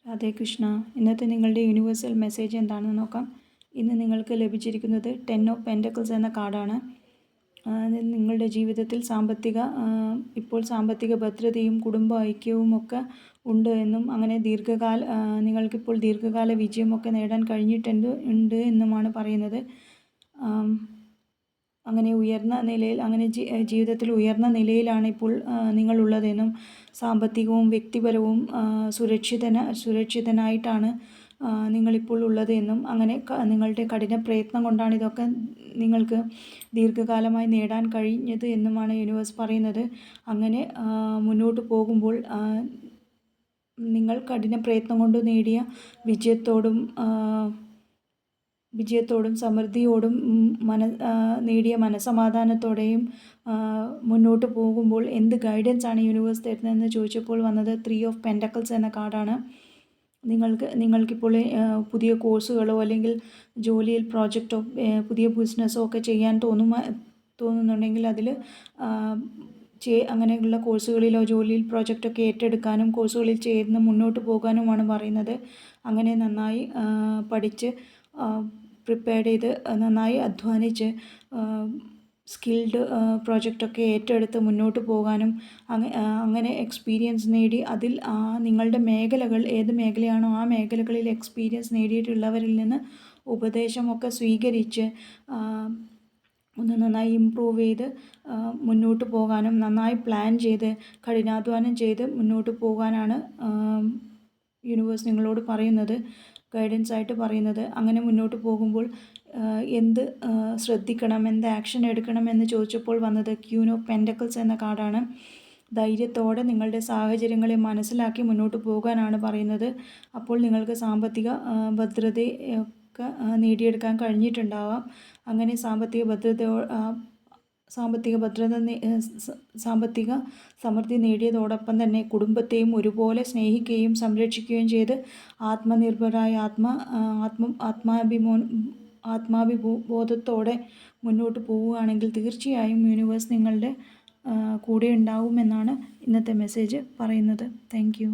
രാധേ കൃഷ്ണ. ഇന്നത്തെ നിങ്ങളുടെ universal message എന്താണെന്ന് നോക്കാം. ഇന്ന് നിങ്ങൾക്ക് ലഭിച്ചിരിക്കുന്നത് 10 ഓഫ് പെൻറ്റക്കിൾസ് എന്ന കാർഡാണ്. നിങ്ങളുടെ ജീവിതത്തിൽ ഇപ്പോൾ സാമ്പത്തിക ഭദ്രതയും കുടുംബ ഐക്യവും ഒക്കെ ഉണ്ട് എന്നും അങ്ങനെ നിങ്ങൾക്കിപ്പോൾ ദീർഘകാല വിജയമൊക്കെ നേടാൻ കഴിഞ്ഞിട്ടുണ്ട് എന്നുമാണ് പറയുന്നത്. അങ്ങനെ ഉയർന്ന നിലയിൽ ജീവിതത്തിൽ ഉയർന്ന നിലയിലാണ് ഇപ്പോൾ നിങ്ങളുള്ളതെന്നും സാമ്പത്തികവും വ്യക്തിപരവും സുരക്ഷിതനായിട്ടാണ് നിങ്ങളിപ്പോൾ ഉള്ളത് എന്നും അങ്ങനെ നിങ്ങളുടെ കഠിന പ്രയത്നം കൊണ്ടാണ് ഇതൊക്കെ നിങ്ങൾക്ക് ദീർഘകാലമായി നേടാൻ കഴിഞ്ഞത് എന്നുമാണ് യൂണിവേഴ്സ് പറയുന്നത്. അങ്ങനെ മുന്നോട്ട് പോകുമ്പോൾ നിങ്ങൾ കഠിന പ്രയത്നം കൊണ്ട് നേടിയ വിജയത്തോടും സമൃദ്ധിയോടും നേടിയ മനസമാധാനത്തോടെയും മുന്നോട്ട് പോകുമ്പോൾ എന്ത് ഗൈഡൻസാണ് യൂണിവേഴ്സ് തരുന്നതെന്ന് ചോദിച്ചപ്പോൾ വന്നത് 3 ഓഫ് പെൻറ്റക്കിൾസ് എന്ന കാർഡാണ്. നിങ്ങൾക്കിപ്പോൾ പുതിയ കോഴ്സുകളോ അല്ലെങ്കിൽ ജോലിയിൽ പ്രോജക്റ്റോ പുതിയ ബിസിനസ്സോ ഒക്കെ ചെയ്യാൻ തോന്നുന്നുണ്ടെങ്കിൽ അതിൽ അങ്ങനെയുള്ള കോഴ്സുകളിലോ ജോലിയിൽ പ്രോജക്റ്റൊക്കെ ഏറ്റെടുക്കാനും കോഴ്സുകളിൽ ചേർന്ന് മുന്നോട്ട് പോകാനുമാണ് പറയുന്നത്. അങ്ങനെ നന്നായി പഠിച്ച് പ്രിപ്പയർഡ് ചെയ്ത് നന്നായി അധ്വാനിച്ച് സ്കിൽഡ് പ്രോജക്റ്റൊക്കെ ഏറ്റെടുത്ത് മുന്നോട്ട് പോകാനും അങ്ങനെ എക്സ്പീരിയൻസ് നേടി അതിൽ നിങ്ങളുടെ മേഖലകൾ ഏത് മേഖലയാണോ ആ മേഖലകളിൽ എക്സ്പീരിയൻസ് നേടിയിട്ടുള്ളവരിൽ നിന്ന് ഉപദേശമൊക്കെ സ്വീകരിച്ച് ഒന്ന് നന്നായി ഇമ്പ്രൂവ് ചെയ്ത് മുന്നോട്ട് പോകാനും നന്നായി പ്ലാൻ ചെയ്ത് കഠിനാധ്വാനം ചെയ്ത് മുന്നോട്ട് പോകാനാണ് യൂണിവേഴ്സ് നിങ്ങളോട് പറയുന്നത്, ഗൈഡൻസ് ആയിട്ട് പറയുന്നത്. അങ്ങനെ മുന്നോട്ട് പോകുമ്പോൾ എന്ത് ശ്രദ്ധിക്കണം, എന്ത് ആക്ഷൻ എടുക്കണം എന്ന് ചോദിച്ചപ്പോൾ വന്നത് ക്യൂൻ ഓഫ് പെൻറ്റക്കിൾസ് എന്ന കാർഡാണ്. ധൈര്യത്തോടെ നിങ്ങളുടെ സാഹചര്യങ്ങളെ മനസ്സിലാക്കി മുന്നോട്ട് പോകാനാണ് പറയുന്നത്. അപ്പോൾ നിങ്ങൾക്ക് സാമ്പത്തിക ഭദ്രതയൊക്കെ നേടിയെടുക്കാൻ കഴിഞ്ഞിട്ടുണ്ടാവാം. അങ്ങനെ സാമ്പത്തിക സമൃദ്ധി നേടിയതോടൊപ്പം തന്നെ കുടുംബത്തെയും ഒരുപോലെ സ്നേഹിക്കുകയും സംരക്ഷിക്കുകയും ചെയ്ത് ആത്മനിർഭരായ ആത്മാഭിബോധത്തോടെ മുന്നോട്ട് പോവുകയാണെങ്കിൽ തീർച്ചയായും യൂണിവേഴ്സ് നിങ്ങളുടെ കൂടെ ഉണ്ടാവുമെന്നാണ് ഇന്നത്തെ മെസ്സേജ് പറയുന്നത്. Thank you.